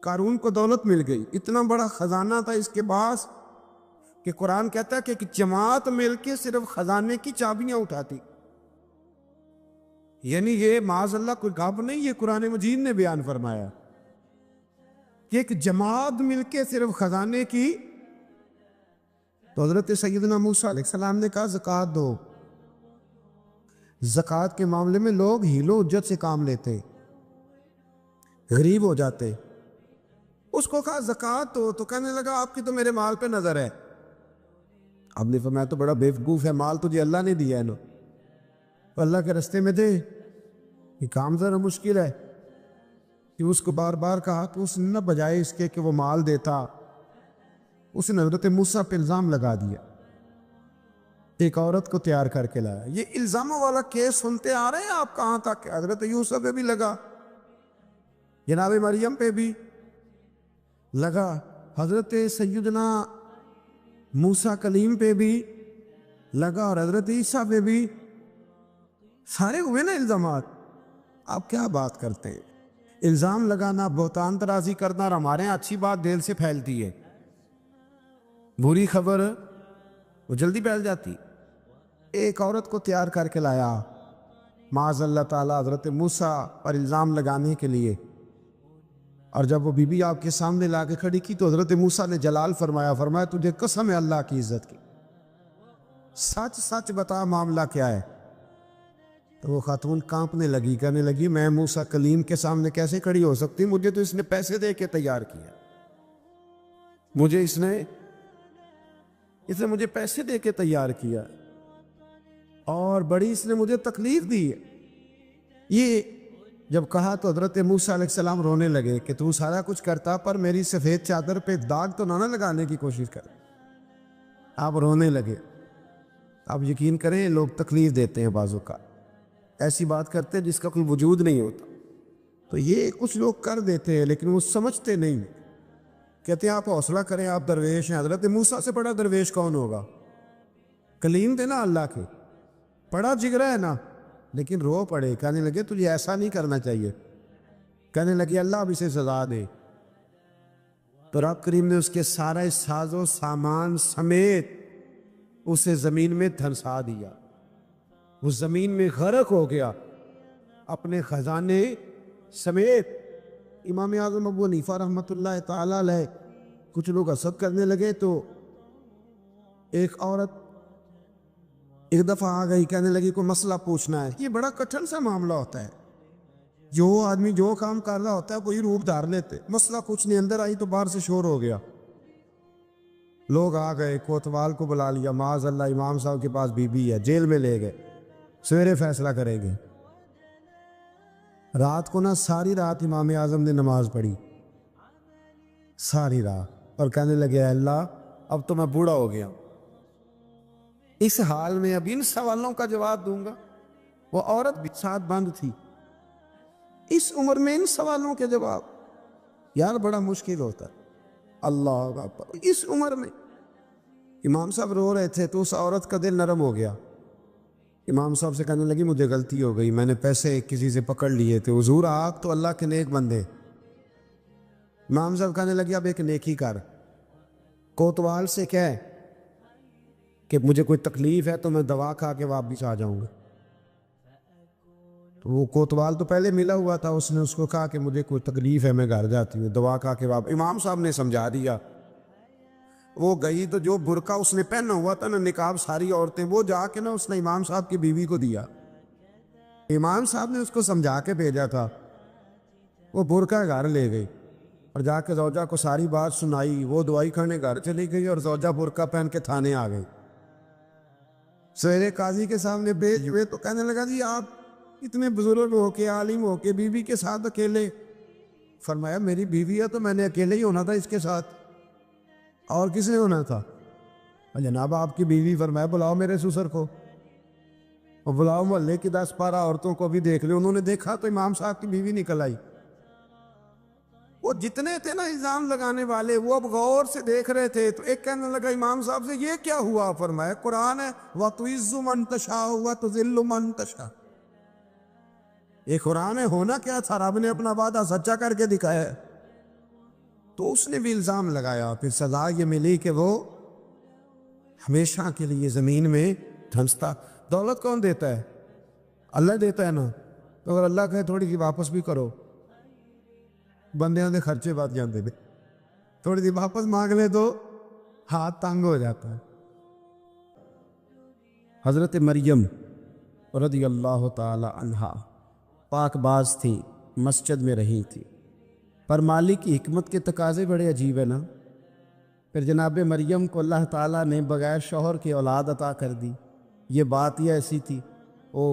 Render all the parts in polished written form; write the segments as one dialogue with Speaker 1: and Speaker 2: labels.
Speaker 1: قارون کو دولت مل گئی، اتنا بڑا خزانہ تھا اس کے پاس کہ قرآن کہتا ہے کہ ایک جماعت مل کے صرف خزانے کی چابیاں اٹھاتی. یعنی یہ معاذ اللہ کوئی گپ نہیں، یہ قرآن مجید نے بیان فرمایا کہ ایک جماعت مل کے صرف خزانے کی. تو حضرت سیدنا موسیٰ علیہ السلام نے کہا زکوٰۃ دو. زکوٰۃ کے معاملے میں لوگ ہیل و حجت سے کام لیتے، غریب ہو جاتے. اس کو کہا زکوٰۃ دو تو کہنے لگا آپ کی تو میرے مال پہ نظر ہے. آپ نے فرمایا تو بڑا بیوقوف ہے، مال تجھے اللہ نے دیا ہے نا، اللہ کے رستے میں دے. یہ کام ذرا مشکل ہے کہ اس کو بار بار کہا تو اس نے نہ بجائے اس کے کہ وہ مال دیتا، اس نے حضرت موسیٰ پہ الزام لگا دیا، ایک عورت کو تیار کر کے لایا. یہ الزاموں والا کیس سنتے آ رہے ہیں آپ کہاں تک؟ حضرت یوسف پہ بھی لگا، جناب مریم پہ بھی لگا، حضرت سیدنا موسیٰ کلیم پہ بھی لگا، اور حضرت عیسیٰ پہ بھی. سارے ہوئے نا الزامات. آپ کیا بات کرتے ہیں؟ الزام لگانا، بہتان ترازی کرنا، اور ہمارے یہاں اچھی بات دل سے پھیلتی ہے، بری خبر وہ جلدی پھیل جاتی. ایک عورت کو تیار کر کے لایا معاذ اللہ تعالیٰ حضرت موسیٰ پر الزام لگانے کے لیے، اور جب وہ بی بی آپ کے سامنے لا کے کھڑی کی تو حضرت موسیٰ نے جلال فرمایا تجھے قسم ہے اللہ کی عزت کی، سچ سچ بتا معاملہ کیا ہے. تو وہ خاتون کانپنے لگی، کہنے لگی میں موسیٰ کلیم کے سامنے کیسے کھڑی ہو سکتی؟ مجھے تو اس نے پیسے دے کے تیار کیا، مجھے اس نے مجھے پیسے دے کے تیار کیا، اور بڑی اس نے مجھے تکلیف دی ہے. یہ جب کہا تو حضرت موسیٰ علیہ السلام رونے لگے کہ تو سارا کچھ کرتا پر میری سفید چادر پہ داغ تو نہ لگانے کی کوشش کر. آپ رونے لگے. آپ یقین کریں لوگ تکلیف دیتے ہیں، بعضوں کا ایسی بات کرتے ہیں جس کا کوئی وجود نہیں ہوتا. تو یہ کچھ لوگ کر دیتے ہیں لیکن وہ سمجھتے نہیں. کہتے ہیں آپ حوصلہ کریں، آپ درویش ہیں. حضرت موسیٰ سے بڑا درویش کون ہوگا؟ کلیم تھے نا اللہ کے، بڑا جگرا ہے نا. لیکن رو پڑے، کہنے لگے تجھے ایسا نہیں کرنا چاہیے. کہنے لگے اللہ اب اسے سزا دے. تو رب کریم نے اس کے سارے ساز و سامان سمیت اسے زمین میں دھنسا دیا. وہ زمین میں غرق ہو گیا اپنے خزانے سمیت. امام اعظم ابو حنیفہ رحمۃ اللہ تعالی علیہ کچھ لوگ حسد کرنے لگے تو ایک عورت ایک دفعہ آ گئی، کہنے لگی کوئی مسئلہ پوچھنا ہے. یہ بڑا کٹھن سا معاملہ ہوتا ہے، جو آدمی جو کام کر رہا ہوتا ہے وہی روپ دھار لیتے. مسئلہ کچھ نہیں، اندر آئی تو باہر سے شور ہو گیا. لوگ آ گئے، کوتوال کو بلا لیا، معاذ اللہ امام صاحب کے پاس بی بی ہے، جیل میں لے گئے، سویرے فیصلہ کریں گے. رات کو ساری رات امام اعظم نے نماز پڑھی، ساری رات، اور کہنے لگے اے اللہ اب تو میں بوڑھا ہو گیا، اس حال میں اب ان سوالوں کا جواب دوں گا. وہ عورت بھی ساتھ بند تھی، اس عمر میں ان سوالوں کے جواب یار بڑا مشکل ہوتا ہے. اللہ اکبر. اس عمر میں امام صاحب رو رہے تھے تو اس عورت کا دل نرم ہو گیا. امام صاحب سے کہنے لگی مجھے غلطی ہو گئی، میں نے پیسے کسی سے پکڑ لیے تھے. حضور آپ تو اللہ کے نیک بندے. امام صاحب کہنے لگے اب ایک نیکی کر، کوتوال سے کہہ کہ مجھے کوئی تکلیف ہے تو میں دوا کھا کے واپس آ جاؤں گا. تو وہ کوتوال تو پہلے ملا ہوا تھا، اس نے اس کو کہا کہ مجھے کوئی تکلیف ہے میں گھر جاتی ہوں، دوا کھا کے واپس. امام صاحب نے سمجھا دیا. وہ گئی تو جو برقع اس نے پہنا ہوا تھا نا، نقاب ساری عورتیں، وہ جا کے اس نے امام صاحب کی بیوی کو دیا. امام صاحب نے اس کو سمجھا کے بھیجا تھا. وہ برقع گھر لے گئی اور جا کے زوجہ کو ساری بات سنائی. وہ دوائی کھانے گھر چلی گئی اور زوجہ برقع پہن کے تھانے آ گئی. سویرے قاضی کے سامنے بھیج ہوئے تو کہنے لگا جی آپ اتنے بزرگ ہو کے عالم ہو کے بیوی کے ساتھ اکیلے. فرمایا میری بیوی ہے تو میں نے اکیلے ہی ہونا تھا اس کے ساتھ، اور کس نے ہونا تھا؟ جناب آپ کی بیوی. فرمایا بلاؤ میرے سسر کو، اور بلاؤ محلے کی 10-12 عورتوں کو بھی دیکھ لے. انہوں نے دیکھا تو امام صاحب کی بیوی نکل آئی. وہ جتنے تھے نا الزام لگانے والے وہ اب غور سے دیکھ رہے تھے. تو ایک کہنے لگا امام صاحب سے یہ کیا ہوا؟ فرمایا قرآن ہے وَتُعِزُّ مَن تَشَاءُ وَتُذِلُّ مَن تَشَاءُ. یہ قرآن ہے. ہونا کیا تھا؟ رب نے اپنا وعدہ سچا کر کے دکھایا ہے. تو اس نے بھی الزام لگایا، پھر سزا یہ ملی کہ وہ ہمیشہ کے لیے زمین میں دھنستا۔ دولت کون دیتا ہے؟ اللہ دیتا ہے نا، تو اگر اللہ کہے تھوڑی سی واپس بھی کرو، بندیاں دے خرچے بات جاندے نے، تھوڑی سی واپس مانگ لے تو ہاتھ تنگ ہو جاتا ہے۔ حضرت مریم رضی اللہ تعالی عنہا پاک باز تھی، مسجد میں رہی تھی، پر مالک کی حکمت کے تقاضے بڑے عجیب ہیں نا۔ پھر جناب مریم کو اللہ تعالیٰ نے بغیر شوہر کی اولاد عطا کر دی۔ یہ بات یہ ایسی تھی،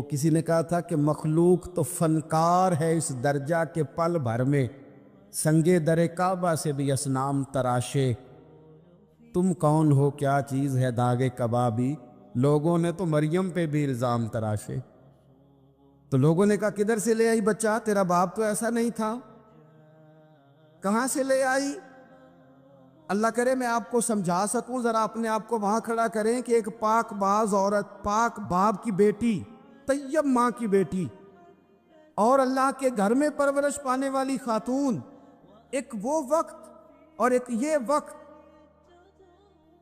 Speaker 1: کسی نے کہا تھا کہ مخلوق تو فنکار ہے اس درجہ کے پل بھر میں سنگے در کعبہ سے بھی اصنام تراشے، تم کون ہو کیا چیز ہے داغ کبابی، لوگوں نے تو مریم پہ بھی الزام تراشے۔ تو لوگوں نے کہا کدھر سے لے آئی بچہ، تیرا باپ تو ایسا نہیں تھا، کہاں سے لے آئی؟ اللہ کرے میں آپ کو سمجھا سکوں، ذرا اپنے آپ کو وہاں کھڑا کریں کہ ایک پاک باز عورت، پاک باپ کی بیٹی، طیب ماں کی بیٹی، اور اللہ کے گھر میں پرورش پانے والی خاتون، ایک وہ وقت اور ایک یہ وقت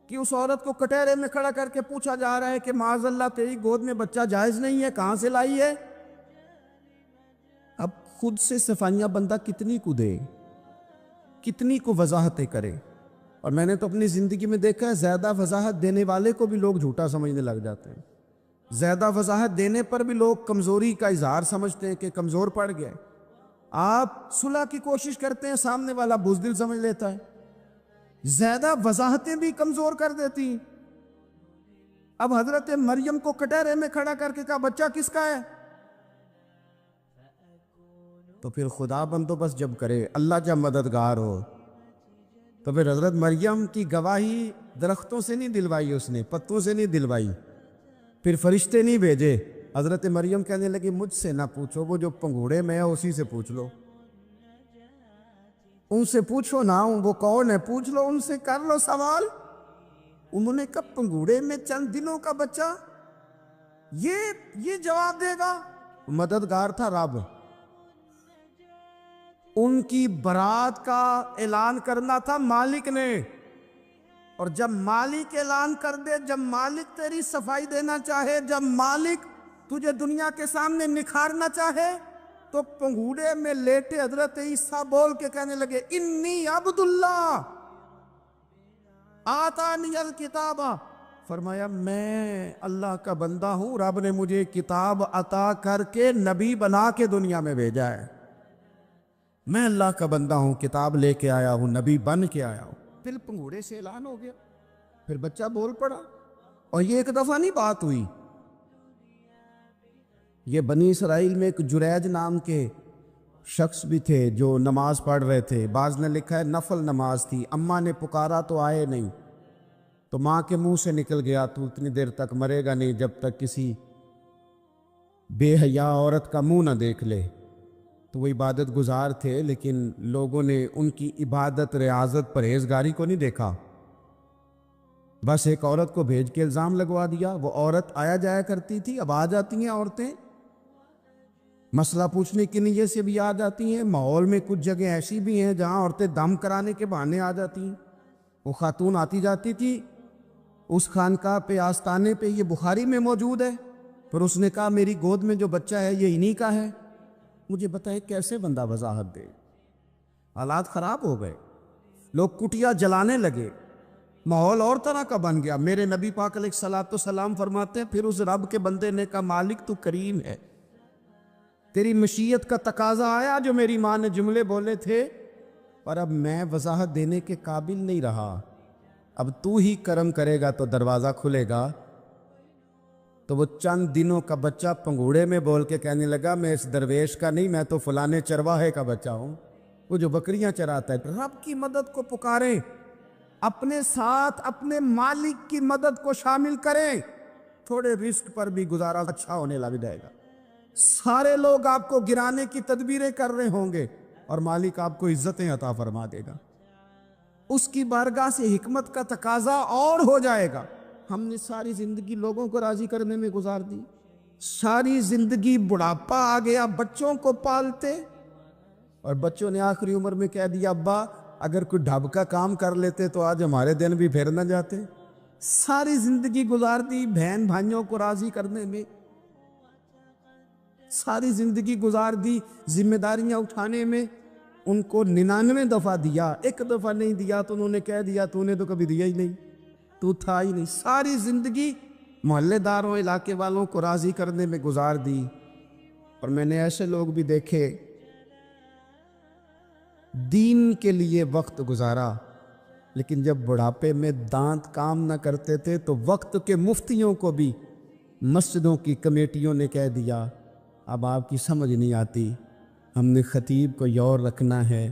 Speaker 1: کہ اس عورت کو کٹہرے میں کھڑا کر کے پوچھا جا رہا ہے کہ معاذ اللہ تیری گود میں بچہ جائز نہیں ہے، کہاں سے لائی ہے؟ اب خود سے صفائیاں بندہ کتنی کو دے، کتنی کو وضاحتیں کرے۔ اور میں نے تو اپنی زندگی میں دیکھا ہے، زیادہ وضاحت دینے والے کو بھی لوگ جھوٹا سمجھنے لگ جاتے ہیں، زیادہ وضاحت دینے پر بھی لوگ کمزوری کا اظہار سمجھتے ہیں کہ کمزور پڑ گئے۔ آپ صلح کی کوشش کرتے ہیں، سامنے والا بزدل سمجھ لیتا ہے، زیادہ وضاحتیں بھی کمزور کر دیتی ہیں۔ اب حضرت مریم کو کٹہرے میں کھڑا کر کے کہا بچہ کس کا ہے؟ تو پھر خدا بندوبست جب کرے، اللہ جب مددگار ہو، تو پھر حضرت مریم کی گواہی درختوں سے نہیں دلوائی، اس نے پتوں سے نہیں دلوائی، پھر فرشتے نہیں بھیجے۔ حضرت مریم کہنے لگی مجھ سے نہ پوچھو، وہ جو پنگوڑے میں ہے اسی سے پوچھ لو، ان سے پوچھو نا، وہ کون ہے پوچھ لو، ان سے کر لو سوال۔ انہوں نے کہا پنگوڑے میں چند دنوں کا بچہ، یہ جواب دے گا؟ مددگار تھا رب، ان کی برات کا اعلان کرنا تھا مالک نے، اور جب مالک اعلان کر دے، جب مالک تیری صفائی دینا چاہے، جب مالک تجھے دنیا کے سامنے نکھارنا چاہے، تو پنگوڑے میں لیٹے حضرت عیسیٰ بول کے کہنے لگے انی عبد اللہ آتانی الکتاب، فرمایا میں اللہ کا بندہ ہوں، رب نے مجھے کتاب عطا کر کے نبی بنا کے دنیا میں بھیجا ہے، میں اللہ کا بندہ ہوں، کتاب لے کے آیا ہوں، نبی بن کے آیا ہوں۔ پھر پنگوڑے سے اعلان ہو گیا، پھر بچہ بول پڑا، اور یہ ایک دفعہ نہیں بات ہوئی۔ یہ بنی اسرائیل میں ایک جریج نام کے شخص بھی تھے جو نماز پڑھ رہے تھے، بعض نے لکھا ہے نفل نماز تھی، اماں نے پکارا تو آئے نہیں، تو ماں کے منہ سے نکل گیا تو اتنی دیر تک مرے گا نہیں جب تک کسی بے حیا عورت کا منہ نہ دیکھ لے۔ تو وہ عبادت گزار تھے، لیکن لوگوں نے ان کی عبادت، ریاضت، پرہیزگاری کو نہیں دیکھا، بس ایک عورت کو بھیج کے الزام لگوا دیا۔ وہ عورت آیا جایا کرتی تھی، اب آ جاتی ہیں عورتیں، مسئلہ پوچھنے کی نیت سے بھی آ جاتی ہیں۔ ماحول میں کچھ جگہ ایسی بھی ہیں جہاں عورتیں دم کرانے کے بہانے آ جاتی ہیں۔ وہ خاتون آتی جاتی تھی اس خانقاہ پہ، آستانے پہ، یہ بخاری میں موجود ہے، پھر اس نے کہا میری گود میں جو بچہ ہے یہ انہی کا ہے۔ مجھے بتائے کیسے بندہ وضاحت دے؟ حالات خراب ہو گئے، لوگ کٹیا جلانے لگے، ماحول اور طرح کا بن گیا۔ میرے نبی پاک علیہ الصلوۃ والسلام فرماتے ہیں پھر اس رب کے بندے نے کہا مالک تو کریم ہے، تیری مشیت کا تقاضا آیا جو میری ماں نے جملے بولے تھے، پر اب میں وضاحت دینے کے قابل نہیں رہا، اب تو ہی کرم کرے گا تو دروازہ کھلے گا۔ تو وہ چند دنوں کا بچہ پنگوڑے میں بول کے کہنے لگا میں اس درویش کا نہیں، میں تو فلانے چرواہے کا بچہ ہوں، وہ جو بکریاں چراتا ہے۔ رب کی مدد کو پکاریں، اپنے ساتھ اپنے مالک کی مدد کو شامل کریں، تھوڑے رزق پر بھی گزارا اچھا ہونے لگ جائے گا۔ سارے لوگ آپ کو گرانے کی تدبیریں کر رہے ہوں گے اور مالک آپ کو عزتیں عطا فرما دے گا، اس کی بارگاہ سے حکمت کا تقاضا اور ہو جائے گا۔ ہم نے ساری زندگی لوگوں کو راضی کرنے میں گزار دی، ساری زندگی بڑھاپا آ گیا بچوں کو پالتے، اور بچوں نے آخری عمر میں کہہ دیا ابا اگر کوئی ڈھب کا کام کر لیتے تو آج ہمارے دن بھی پھر نہ جاتے. ساری زندگی گزار دی بہن بھائیوں کو راضی کرنے میں، ساری زندگی گزار دی ذمہ داریاں اٹھانے میں. ان کو 99 دفعہ دیا، ایک دفعہ نہیں دیا تو انہوں نے کہہ دیا تو نے تو کبھی دیا ہی نہیں، تو تھا ہی نہیں. ساری زندگی محلے داروں علاقے والوں کو راضی کرنے میں گزار دی. اور میں نے ایسے لوگ بھی دیکھے دین کے لیے وقت گزارا، لیکن جب بڑھاپے میں دانت کام نہ کرتے تھے تو وقت کے مفتیوں کو بھی مسجدوں کی کمیٹیوں نے کہہ دیا اب آپ کی سمجھ نہیں آتی، ہم نے خطیب کو یور رکھنا ہے،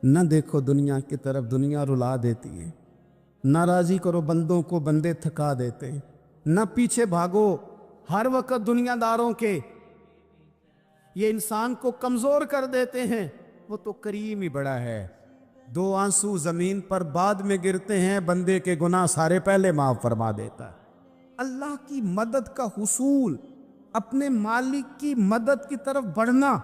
Speaker 1: نہ دیکھو دنیا کی طرف، دنیا رلا دیتی ہے، نہ راضی کرو بندوں کو، بندے تھکا دیتے ہیں، نہ پیچھے بھاگو ہر وقت دنیا داروں کے، یہ انسان کو کمزور کر دیتے ہیں. وہ تو کریم ہی بڑا ہے، 2 آنسو زمین پر بعد میں گرتے ہیں، بندے کے گناہ سارے پہلے معاف فرما دیتا ہے. اللہ کی مدد کا حصول، اپنے مالک کی مدد کی طرف بڑھنا.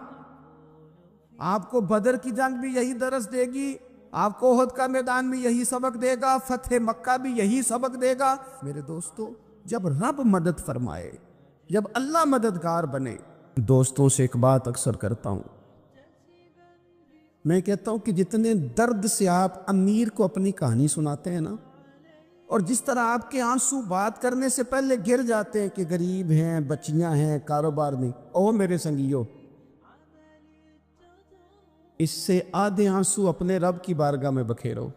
Speaker 1: آپ کو بدر کی جنگ بھی یہی درس دے گی، آپ کو احد کا میدان بھی یہی سبق دے گا، فتح مکہ بھی یہی سبق دے گا. میرے دوستو، جب رب مدد فرمائے، جب اللہ مددگار بنے. دوستوں سے ایک بات اکثر کرتا ہوں، میں کہتا ہوں کہ جتنے درد سے آپ امیر کو اپنی کہانی سناتے ہیں نا، اور جس طرح آپ کے آنسو بات کرنے سے پہلے گر جاتے ہیں کہ غریب ہیں، بچیاں ہیں، کاروبار نہیں، او میرے سنگیو، اس سے آدھے آنسو اپنے رب کی بارگاہ میں بکھیرو،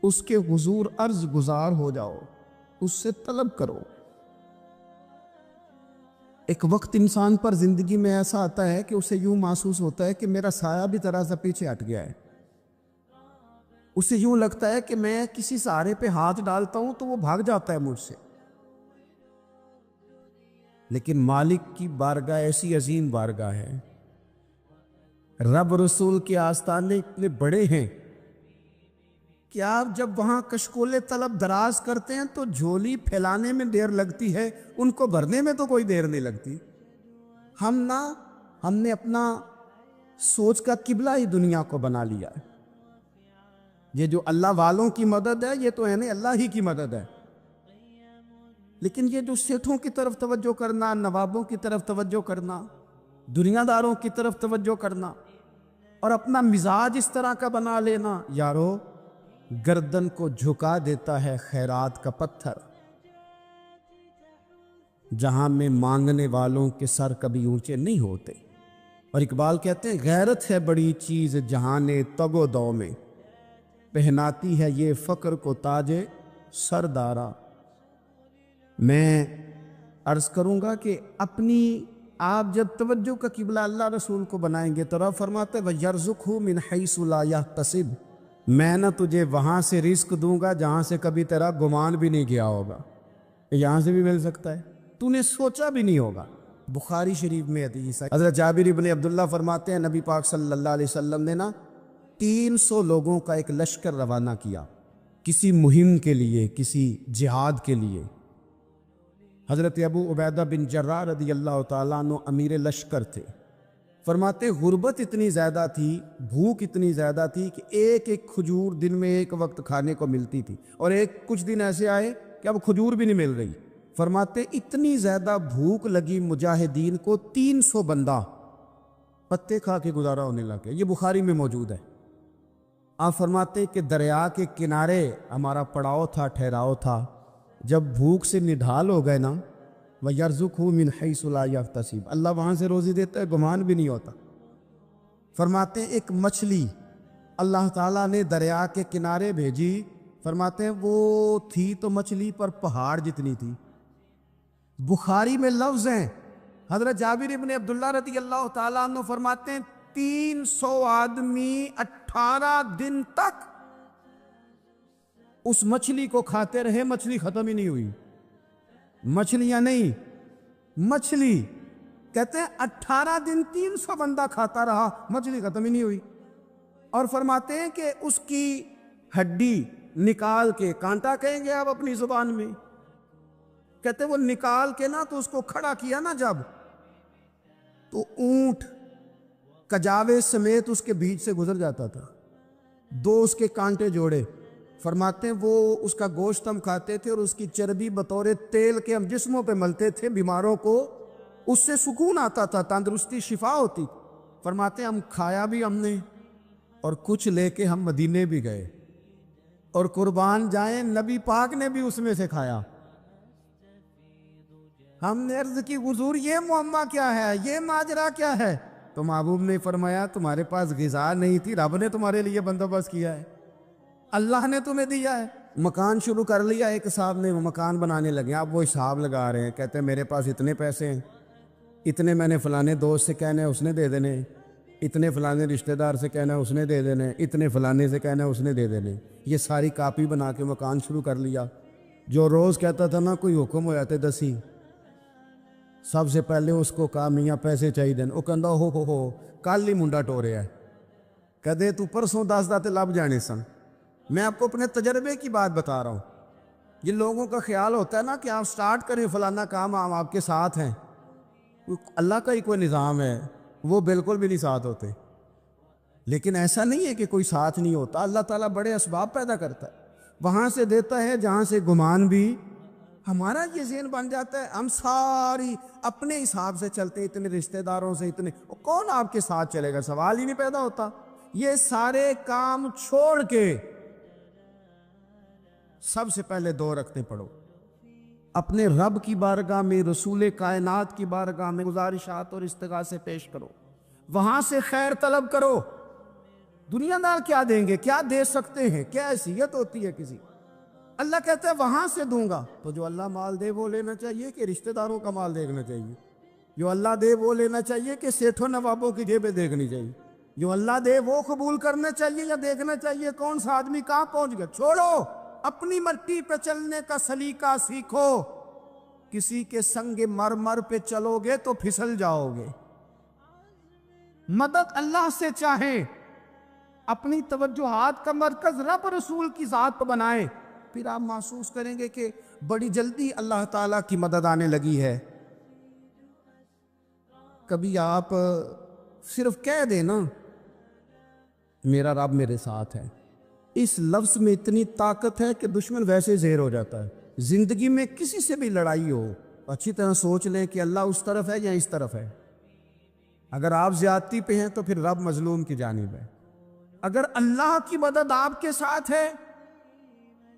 Speaker 1: اس کے حضور عرض گزار ہو جاؤ، اس سے طلب کرو. ایک وقت انسان پر زندگی میں ایسا آتا ہے کہ اسے یوں محسوس ہوتا ہے کہ میرا سایہ بھی ذرا سا پیچھے ہٹ گیا ہے. اسے یوں لگتا ہے کہ میں کسی سہارے پہ ہاتھ ڈالتا ہوں تو وہ بھاگ جاتا ہے مجھ سے. لیکن مالک کی بارگاہ ایسی عظیم بارگاہ ہے، رب رسول کے آستانے اتنے بڑے ہیں کہ آپ جب وہاں کشکول طلب دراز کرتے ہیں تو جھولی پھیلانے میں دیر لگتی ہے، ان کو بھرنے میں تو کوئی دیر نہیں لگتی. ہم نے اپنا سوچ کا قبلہ ہی دنیا کو بنا لیا ہے. یہ جو اللہ والوں کی مدد ہے یہ تو ہے نہیں، اللہ ہی کی مدد ہے. لیکن یہ جو سیٹھوں کی طرف توجہ کرنا، نوابوں کی طرف توجہ کرنا، دنیا داروں کی طرف توجہ کرنا، اور اپنا مزاج اس طرح کا بنا لینا، یارو گردن کو جھکا دیتا ہے خیرات کا پتھر. جہاں میں مانگنے والوں کے سر کبھی اونچے نہیں ہوتے. اور اقبال کہتے ہیں غیرت ہے بڑی چیز جہان تگ و دو میں، پہناتی ہے یہ فقر کو تاج سردارا. میں عرض کروں گا کہ اپنی آپ جب توجہ کا قبلہ اللہ رسول کو بنائیں گے تو رب فرماتے وَيَرْزُقْهُ مِنْ حَيْثُ لَا يَحْتَسِبُ، میں نہ تجھے وہاں سے رزق دوں گا جہاں سے کبھی تیرا گمان بھی نہیں گیا ہوگا. یہاں سے بھی مل سکتا ہے، تو نے سوچا بھی نہیں ہوگا. بخاری شریف میں حدیث ہے، حضرت جابر ابن عبداللہ فرماتے ہیں نبی پاک صلی اللہ علیہ وسلم نے 300 لوگوں کا ایک لشکر روانہ کیا کسی مہم کے لیے، کسی جہاد کے لیے. حضرت ابو عبیدہ بن جراح رضی اللہ تعالیٰ عنہ امیر لشکر تھے. فرماتے غربت اتنی زیادہ تھی، بھوک اتنی زیادہ تھی کہ ایک ایک کھجور دن میں ایک وقت کھانے کو ملتی تھی، اور کچھ دن ایسے آئے کہ اب کھجور بھی نہیں مل رہی. فرماتے اتنی زیادہ بھوک لگی مجاہدین کو 300 بندہ پتے کھا کے گزارا ہونے لگے. یہ بخاری میں موجود ہے. آپ فرماتے کہ دریا کے کنارے ہمارا پڑاؤ تھا، ٹھہراؤ تھا. جب بھوک سے نڈھال ہو گئے نا، وَيَرْزُقْهُ مِنْ حَيْثُ لَا يَحْتَسِبُ، اللہ وہاں سے روزی دیتا ہے، گمان بھی نہیں ہوتا. فرماتے ہیں ایک مچھلی اللہ تعالیٰ نے دریا کے کنارے بھیجی. فرماتے ہیں وہ تھی تو مچھلی پر پہاڑ جتنی تھی. بخاری میں لفظ ہیں، حضرت جابر ابن عبداللہ رضی اللہ تعالیٰ عنہ فرماتے ہیں 300 آدمی 18 دن تک اس مچھلی کو کھاتے رہے، مچھلی ختم ہی نہیں ہوئی. مچھلیاں نہیں، مچھلی کہتے ہیں 18 دن 300 بندہ کھاتا رہا، مچھلی ختم ہی نہیں ہوئی. اور فرماتے ہیں کہ اس کی ہڈی نکال کے، کانٹا کہیں گے آپ اپنی زبان میں، کہتے ہیں وہ نکال کے نا تو اس کو کھڑا کیا نا جب، تو اونٹ کجاوے سمیت اس کے بیچ سے گزر جاتا تھا، 2 اس کے کانٹے جوڑے۔ فرماتے ہیں وہ اس کا گوشت ہم کھاتے تھے اور اس کی چربی بطور تیل کے ہم جسموں پہ ملتے تھے، بیماروں کو اس سے سکون آتا تھا، تندرستی، شفا ہوتی۔ فرماتے ہیں ہم کھایا بھی ہم نے، اور کچھ لے کے ہم مدینے بھی گئے، اور قربان جائیں نبی پاک نے بھی اس میں سے کھایا۔ ہم نے عرض کی حضور یہ معمہ کیا ہے، یہ ماجرا کیا ہے؟ تو محبوب نے فرمایا تمہارے پاس غذا نہیں تھی، رب نے تمہارے لیے بندوبست کیا ہے، اللہ نے تمہیں دیا ہے۔ مکان شروع کر لیا، ایک صاحب نے وہ مکان بنانے لگے، آپ وہ حساب لگا رہے ہیں، کہتے ہیں میرے پاس اتنے پیسے ہیں، اتنے میں نے فلانے دوست سے کہنا ہے اس نے دے دینے، اتنے فلانے رشتہ دار سے کہنا ہے اس نے دے دینے، اتنے فلانے سے کہنا ہے اس نے دے دینے۔ یہ ساری کاپی بنا کے مکان شروع کر لیا۔ جو روز کہتا تھا نا کوئی حکم ہو جاتے دسی، سب سے پہلے اس کو کہا میاں پیسے چاہیے، وہ کہندا ہو کل ہی منڈا ٹوریا ہے، کہدے تو پرسوں 10 داتے لب جانے سن۔ میں آپ کو اپنے تجربے کی بات بتا رہا ہوں۔ یہ لوگوں کا خیال ہوتا ہے نا کہ آپ سٹارٹ کریں فلانا کام، ہم آپ کے ساتھ ہیں، اللہ کا ہی کوئی نظام ہے، وہ بالکل بھی نہیں ساتھ ہوتے۔ لیکن ایسا نہیں ہے کہ کوئی ساتھ نہیں ہوتا، اللہ تعالیٰ بڑے اسباب پیدا کرتا ہے، وہاں سے دیتا ہے جہاں سے گمان بھی۔ ہمارا یہ ذہن بن جاتا ہے ہم ساری اپنے حساب سے چلتے، اتنے رشتہ داروں سے، اتنے کون آپ کے ساتھ چلے گا، سوال ہی نہیں پیدا ہوتا۔ یہ سارے کام چھوڑ کے سب سے پہلے 2 رکعتیں پڑھو، اپنے رب کی بارگاہ میں، رسول کائنات کی بارگاہ میں گزارشات اور استغاثے پیش کرو، وہاں سے خیر طلب کرو۔ دنیا دار کیا دیں گے، کیا دے سکتے ہیں، کیا حیثیت ہوتی ہے کسی؟ اللہ کہتا ہے وہاں سے دوں گا۔ تو جو اللہ مال دے وہ لینا چاہیے کہ رشتہ داروں کا مال دیکھنا چاہیے؟ جو اللہ دے وہ لینا چاہیے کہ سیٹھوں نوابوں کی جیبیں دیکھنی چاہیے؟ جو اللہ دے وہ قبول کرنا چاہیے یا دیکھنا چاہیے کون سا آدمی کہاں پہنچ گیا؟ چھوڑو، اپنی مٹی پہ چلنے کا سلیقہ سیکھو۔ کسی کے سنگ مرمر پہ چلو گے تو پھسل جاؤ گے۔ مدد اللہ سے چاہیں، اپنی توجہات کا مرکز رب رسول کی ذات پہ بنائیں، پھر آپ محسوس کریں گے کہ بڑی جلدی اللہ تعالیٰ کی مدد آنے لگی ہے۔ کبھی آپ صرف کہہ دیں نا میرا رب میرے ساتھ ہے، اس لفظ میں اتنی طاقت ہے کہ دشمن ویسے زہر ہو جاتا ہے۔ زندگی میں کسی سے بھی لڑائی ہو، اچھی طرح سوچ لیں کہ اللہ اس طرف ہے یا اس طرف ہے۔ اگر آپ زیادتی پہ ہیں تو پھر رب مظلوم کی جانب ہے۔ اگر اللہ کی مدد آپ کے ساتھ ہے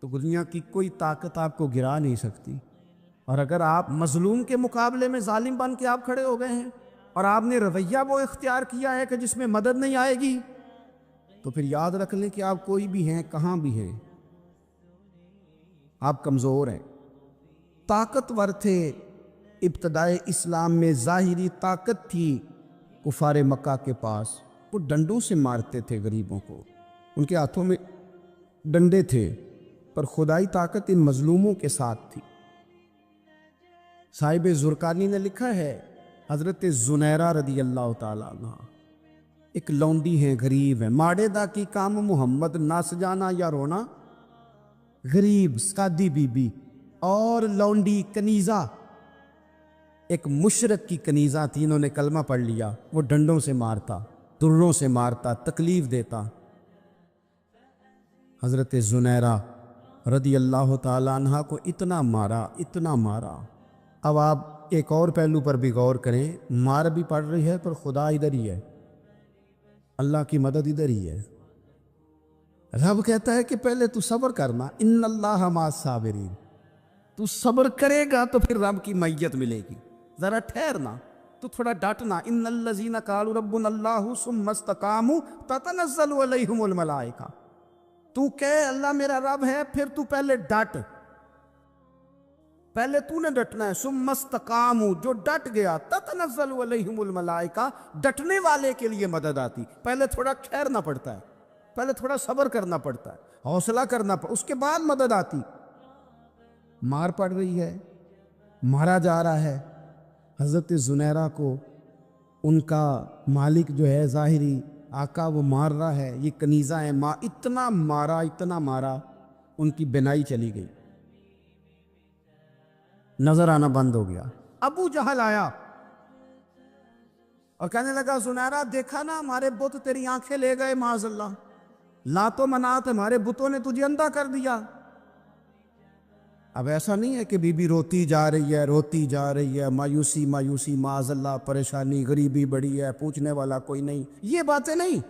Speaker 1: تو دنیا کی کوئی طاقت آپ کو گرا نہیں سکتی۔ اور اگر آپ مظلوم کے مقابلے میں ظالم بن کے آپ کھڑے ہو گئے ہیں اور آپ نے رویہ وہ اختیار کیا ہے کہ جس میں مدد نہیں آئے گی، تو پھر یاد رکھ لیں کہ آپ کوئی بھی ہیں، کہاں بھی ہیں، آپ کمزور ہیں۔ طاقتور تھے ابتدائے اسلام میں، ظاہری طاقت تھی کفار مکہ کے پاس، وہ ڈنڈوں سے مارتے تھے غریبوں کو، ان کے ہاتھوں میں ڈنڈے تھے، پر خدائی طاقت ان مظلوموں کے ساتھ تھی۔ صاحب زرقانی نے لکھا ہے حضرت زنیرہ رضی اللہ تعالیٰ عنہ ایک لونڈی ہیں، غریب ہیں، ماڑے دا کی کام محمد نس جانا یا رونا، غریب سادی بی بی اور لونڈی کنیزہ، ایک مشرک کی کنیزہ تھی، انہوں نے کلمہ پڑھ لیا، وہ ڈنڈوں سے مارتا، دروں سے مارتا، تکلیف دیتا۔ حضرت زنیرہ رضی اللہ تعالیٰ عنہ کو اتنا مارا، اتنا مارا۔ اب آپ ایک اور پہلو پر بھی غور کریں، مار بھی پڑ رہی ہے پر خدا ادھر ہی ہے، اللہ کی مدد ادھر ہی ہے۔ رب کہتا ہے کہ پہلے تو صبر کرنا، ان اللہ مع الصابرین، تو صبر کرے گا تو پھر رب کی معیت ملے گی، ذرا ٹھہرنا، تو تھوڑا ڈٹنا۔ ان الذین قالوا ربنا اللہ ثم استقاموا تتنزل علیہم الملائکہ، تو کہے اللہ میرا رب ہے، پھر تو پہلے ڈٹ، پہلے تو نے ڈٹنا ہے۔ ثم استقاموا، جو ڈٹ گیا، تتنزل علیہم الملائکہ، ڈٹنے والے کے لیے مدد آتی، پہلے تھوڑا ٹھہرنا پڑتا ہے، پہلے تھوڑا صبر کرنا پڑتا ہے، حوصلہ کرنا پڑتا، اس کے بعد مدد آتی۔ مار پڑ رہی ہے، مارا جا رہا ہے، حضرت زنیرہ کو ان کا مالک جو ہے ظاہری آقا وہ مار رہا ہے، یہ کنیزہ ہے، اتنا مارا، اتنا مارا، ان کی بینائی چلی گئی، نظر آنا بند ہو گیا۔ ابو جہل آیا، اور کہنے لگا زنیرہ دیکھا نا ہمارے بت تیری آنکھیں لے گئے معاذ اللہ، لات و منات ہمارے بتوں نے تجھے اندھا کر دیا۔ اب ایسا نہیں ہے کہ بی بی روتی جا رہی ہے روتی جا رہی ہے، مایوسی مایوسی معاذ اللہ، پریشانی غریبی بڑی ہے، پوچھنے والا کوئی نہیں، یہ باتیں نہیں۔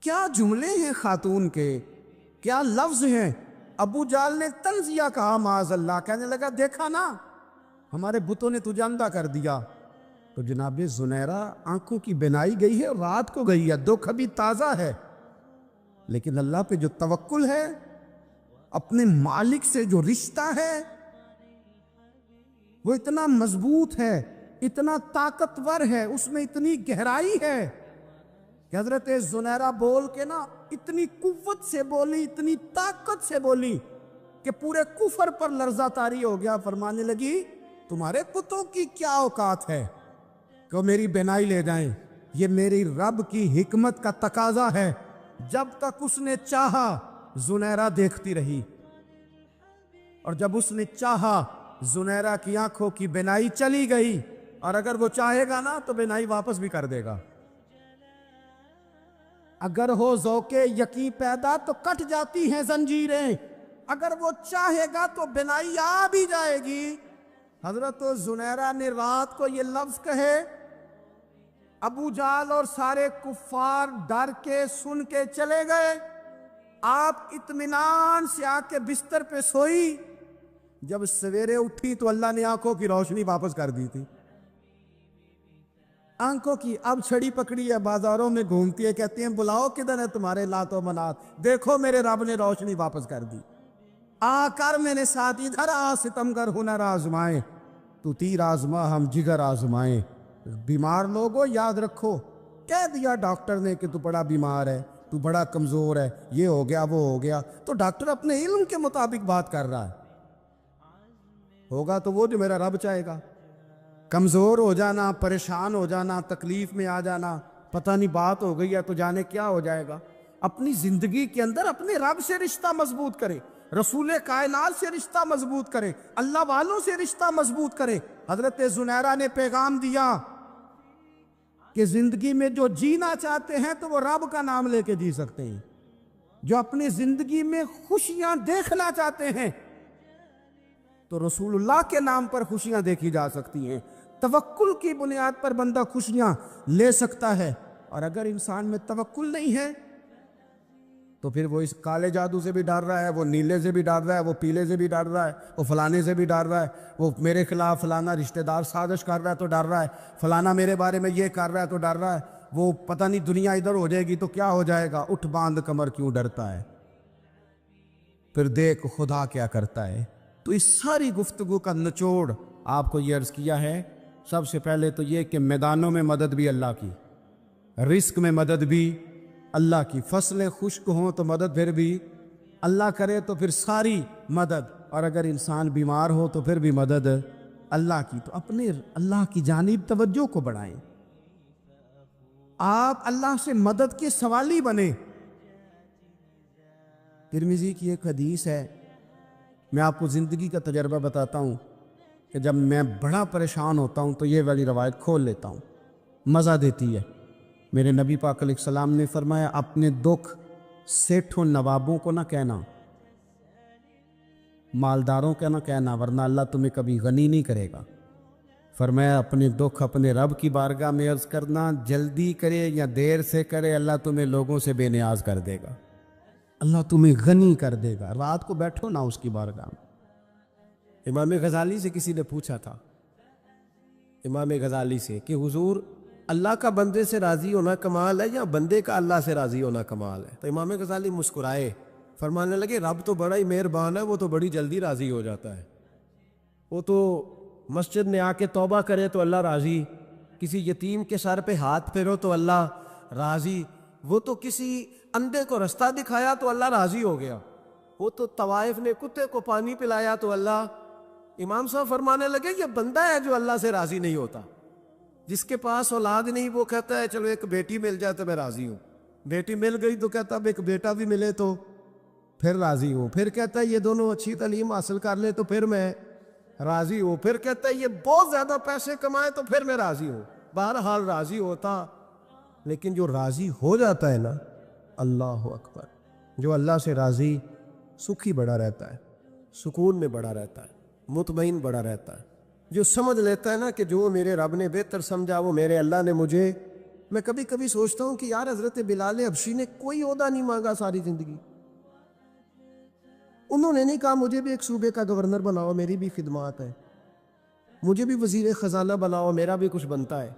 Speaker 1: کیا جملے ہیں خاتون کے، کیا لفظ ہیں۔ ابو جال نے تنزیہ کہا معاذ اللہ، کہنے لگا دیکھا نا ہمارے بتوں نے تجھے اندھا کر دیا۔ تو جناب زنیرہ آنکھوں کی بینائی گئی ہے، رات کو گئی ہے، دکھ ابھی تازہ ہے، لیکن اللہ پہ جو توکل ہے، اپنے مالک سے جو رشتہ ہے وہ اتنا مضبوط ہے، اتنا طاقتور ہے، اس میں اتنی گہرائی ہے کہ حضرت زنیرہ بول کے نا اتنی قوت سے بولی، اتنی طاقت سے بولی کہ پورے کفر پر لرزہ طاری ہو گیا۔ فرمانے لگی تمہارے پتوں کی کیا اوقات ہے کہ وہ میری بینائی لے جائیں، یہ میری رب کی حکمت کا تقاضا ہے۔ جب تک اس نے چاہا زنیرہ دیکھتی رہی، اور جب اس نے چاہا زنیرہ کی آنکھوں کی بینائی چلی گئی، اور اگر وہ چاہے گا نا تو بینائی واپس بھی کر دے گا۔ اگر ہو ذوق یقین پیدا تو کٹ جاتی ہیں زنجیریں، اگر وہ چاہے گا تو بینائی آ بھی جائے گی۔ حضرت زنیرہ نے رات کو یہ لفظ کہے، ابو جال اور سارے کفار ڈر کے سن کے چلے گئے، آپ اطمینان سے آ کے بستر پہ سوئی۔ جب سویرے اٹھی تو اللہ نے آنکھوں کی روشنی واپس کر دی تھی، آنکھوں کی اب چھڑی پکڑی ہے، بازاروں میں گھومتی ہے، کہتی ہیں بلاؤ کدھر ہے تمہارے لات و منات، دیکھو میرے رب نے روشنی واپس کر دی۔ آ کر میرے ساتھ ادھر آ ستمگر ہنر آزمائے، تو تیر آزما ہم جگر آزمائے۔ بیمار لوگوں یاد رکھو، کہہ دیا ڈاکٹر نے کہ تو بڑا بیمار ہے، تو بڑا کمزور ہے، یہ ہو گیا وہ ہو گیا، تو ڈاکٹر اپنے علم کے مطابق بات کر رہا ہے، ہوگا تو وہ جو میرا رب چاہے گا۔ کمزور ہو جانا، پریشان ہو جانا، تکلیف میں آ جانا، پتہ نہیں بات ہو گئی ہے تو جانے کیا ہو جائے گا۔ اپنی زندگی کے اندر اپنے رب سے رشتہ مضبوط کرے، رسول کائنات سے رشتہ مضبوط کرے، اللہ والوں سے رشتہ مضبوط کرے۔ حضرت زنیرہ نے پیغام دیا کہ زندگی میں جو جینا چاہتے ہیں تو وہ رب کا نام لے کے جی سکتے ہیں، جو اپنی زندگی میں خوشیاں دیکھنا چاہتے ہیں تو رسول اللہ کے نام پر خوشیاں دیکھی جا سکتی ہیں۔ توکل کی بنیاد پر بندہ خوشیاں لے سکتا ہے، اور اگر انسان میں توکل نہیں ہے تو پھر وہ اس کالے جادو سے بھی ڈر رہا ہے، وہ نیلے سے بھی ڈر رہا ہے، وہ پیلے سے بھی ڈر رہا ہے، وہ فلانے سے بھی ڈر رہا ہے، وہ میرے خلاف فلانا رشتہ دار سازش کر رہا ہے تو ڈر رہا ہے، فلانا میرے بارے میں یہ کر رہا ہے تو ڈر رہا ہے، وہ پتہ نہیں دنیا ادھر ہو جائے گی تو کیا ہو جائے گا، اٹھ باندھ کمر کیوں ڈرتا ہے، پھر دیکھ خدا کیا کرتا ہے۔ تو اس ساری گفتگو کا نچوڑ آپ کو یہ عرض کیا ہے، سب سے پہلے تو یہ کہ میدانوں میں مدد بھی اللہ کی، رزق میں مدد بھی اللہ کی، فصلیں خشک ہوں تو مدد پھر بھی اللہ کرے، تو پھر ساری مدد، اور اگر انسان بیمار ہو تو پھر بھی مدد اللہ کی۔ تو اپنے اللہ کی جانب توجہ کو بڑھائیں، آپ اللہ سے مدد کے سوالی بنیں۔ ترمذی کی ایک حدیث ہے، میں آپ کو زندگی کا تجربہ بتاتا ہوں کہ جب میں بڑا پریشان ہوتا ہوں تو یہ والی روایت کھول لیتا ہوں، مزہ دیتی ہے۔ میرے نبی پاک علیہ السلام نے فرمایا اپنے دکھ سیٹھوں نوابوں کو نہ کہنا، مالداروں کا نہ کہنا، ورنہ اللہ تمہیں کبھی غنی نہیں کرے گا۔ فرمایا اپنے دکھ اپنے رب کی بارگاہ میں عرض کرنا، جلدی کرے یا دیر سے کرے اللہ تمہیں لوگوں سے بے نیاز کر دے گا، اللہ تمہیں غنی کر دے گا۔ رات کو بیٹھو نا اس کی بارگاہ میں۔ امام غزالی سے کسی نے پوچھا تھا، امام غزالی سے، کہ حضور اللہ کا بندے سے راضی ہونا کمال ہے یا بندے کا اللہ سے راضی ہونا کمال ہے؟ تو امام غزالی مسکرائے، فرمانے لگے رب تو بڑا ہی مہربان ہے، وہ تو بڑی جلدی راضی ہو جاتا ہے، وہ تو مسجد میں آ کے توبہ کرے تو اللہ راضی، کسی یتیم کے سر پہ ہاتھ پھیرو تو اللہ راضی، وہ تو کسی اندھے کو رستہ دکھایا تو اللہ راضی ہو گیا، وہ تو طوائف نے کتے کو پانی پلایا تو اللہ۔ امام صاحب فرمانے لگے یہ بندہ ہے جو اللہ سے راضی نہیں ہوتا، جس کے پاس اولاد نہیں وہ کہتا ہے چلو ایک بیٹی مل جائے تو میں راضی ہوں، بیٹی مل گئی تو کہتا اب ایک بیٹا بھی ملے تو پھر راضی ہوں، پھر کہتا ہے یہ دونوں اچھی تعلیم حاصل کر لے تو پھر میں راضی ہو. پھر کہتا ہے یہ بہت زیادہ پیسے کمائے تو پھر میں راضی ہوں. بہرحال راضی ہوتا، لیکن جو راضی ہو جاتا ہے نا، اللہ اکبر، جو اللہ سے راضی، سکھی بڑا رہتا ہے، سکون میں بڑا رہتا ہے، مطمئن بڑا رہتا ہے. جو سمجھ لیتا ہے نا کہ جو میرے رب نے بہتر سمجھا وہ میرے اللہ نے مجھے. میں کبھی کبھی سوچتا ہوں کہ یار حضرت بلال حبشی نے کوئی عہدہ نہیں مانگا ساری زندگی. انہوں نے نہیں کہا مجھے بھی ایک صوبے کا گورنر بناؤ، میری بھی خدمات ہے، مجھے بھی وزیر خزانہ بناؤ، میرا بھی کچھ بنتا ہے.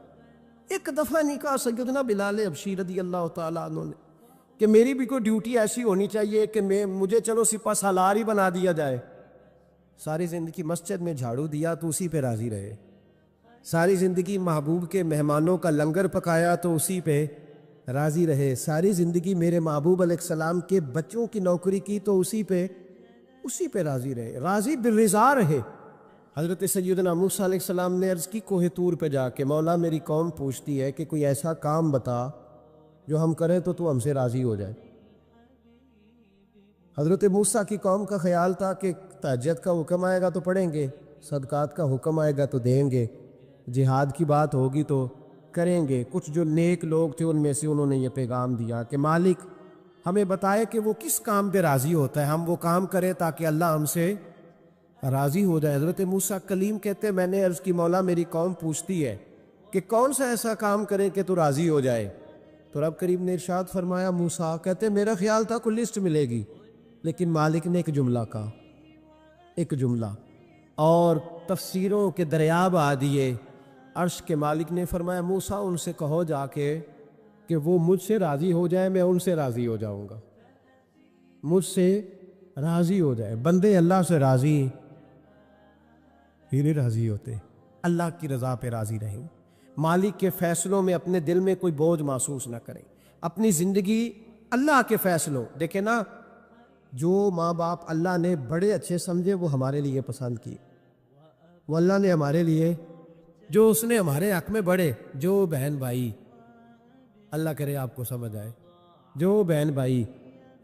Speaker 1: ایک دفعہ نہیں کہا سیدنا بلال حبشی رضی اللہ تعالیٰ عنہ نے کہ میری بھی کوئی ڈیوٹی ایسی ہونی چاہیے کہ مجھے چلو سپہ سالار ہی بنا دیا جائے. ساری زندگی مسجد میں جھاڑو دیا تو اسی پہ راضی رہے. ساری زندگی محبوب کے مہمانوں کا لنگر پکایا تو اسی پہ راضی رہے. ساری زندگی میرے محبوب علیہ السلام کے بچوں کی نوکری کی تو اسی پہ راضی رہے. راضی بالرضا رہے. حضرت سیدنا موسیٰ علیہ السلام نے عرض کی کوہ طور پہ جا کے، مولا میری قوم پوچھتی ہے کہ کوئی ایسا کام بتا جو ہم کریں تو ہم سے راضی ہو جائے. حضرت موسیٰ کی قوم کا خیال تھا کہ تہجد کا حکم آئے گا تو پڑھیں گے، صدقات کا حکم آئے گا تو دیں گے، جہاد کی بات ہوگی تو کریں گے. کچھ جو نیک لوگ تھے ان میں سے انہوں نے یہ پیغام دیا کہ مالک ہمیں بتائے کہ وہ کس کام پہ راضی ہوتا ہے، ہم وہ کام کریں تاکہ اللہ ہم سے راضی ہو جائے. حضرت موسیٰ کلیم کہتے میں نے عرض کی مولا میری قوم پوچھتی ہے کہ کون سا ایسا کام کریں کہ تو راضی ہو جائے. تو رب کریم نے ارشاد فرمایا موسیٰ کہتے میرا خیال تھا کوئی لسٹ ملے گی، لیکن مالک نے ایک جملہ کہا، ایک جملہ، اور تفسیروں کے دریا بہا دیے. عرش کے مالک نے فرمایا موسیٰ ان سے کہو جا کے کہ وہ مجھ سے راضی ہو جائے، میں ان سے راضی ہو جاؤں گا. مجھ سے راضی ہو جائے. بندے اللہ سے راضی ہی نہیں راضی ہوتے، اللہ کی رضا پہ راضی رہیں. مالک کے فیصلوں میں اپنے دل میں کوئی بوجھ محسوس نہ کریں. اپنی زندگی اللہ کے فیصلوں، دیکھیں نا، جو ماں باپ اللہ نے بڑے اچھے سمجھے وہ ہمارے لیے پسند کی، وہ اللہ نے ہمارے لیے جو اس نے ہمارے حق میں بڑے، جو بہن بھائی، اللہ کرے آپ کو سمجھ آئے، جو بہن بھائی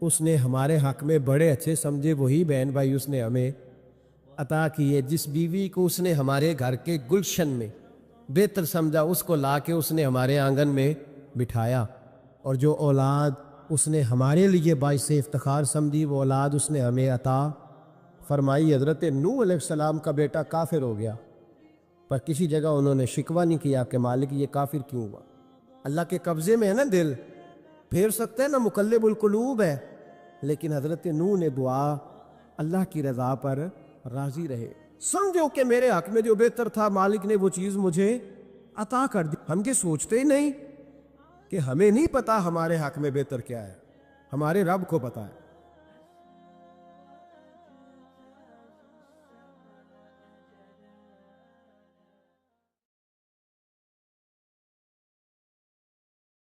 Speaker 1: اس نے ہمارے حق میں بڑے اچھے سمجھے وہی بہن بھائی اس نے ہمیں عطا کیے. جس بیوی کو اس نے ہمارے گھر کے گلشن میں بہتر سمجھا اس کو لا کے اس نے ہمارے آنگن میں بٹھایا، اور جو اولاد اس نے ہمارے لیے باعث افتخار سمجھی وہ اولاد اس نے ہمیں عطا فرمائی. حضرت نوح علیہ السلام کا بیٹا کافر ہو گیا، پر کسی جگہ انہوں نے شکوہ نہیں کیا کہ مالک یہ کافر کیوں ہوا. اللہ کے قبضے میں ہے نا دل، پھیر سکتے ہیں نا، مقلب القلوب ہے. لیکن حضرت نوح نے دعا اللہ کی رضا پر راضی رہے. سمجھو کہ میرے حق میں جو بہتر تھا مالک نے وہ چیز مجھے عطا کر دی. ہم یہ سوچتے ہی نہیں کہ ہمیں نہیں پتا ہمارے حق میں بہتر کیا ہے، ہمارے رب کو پتا ہے.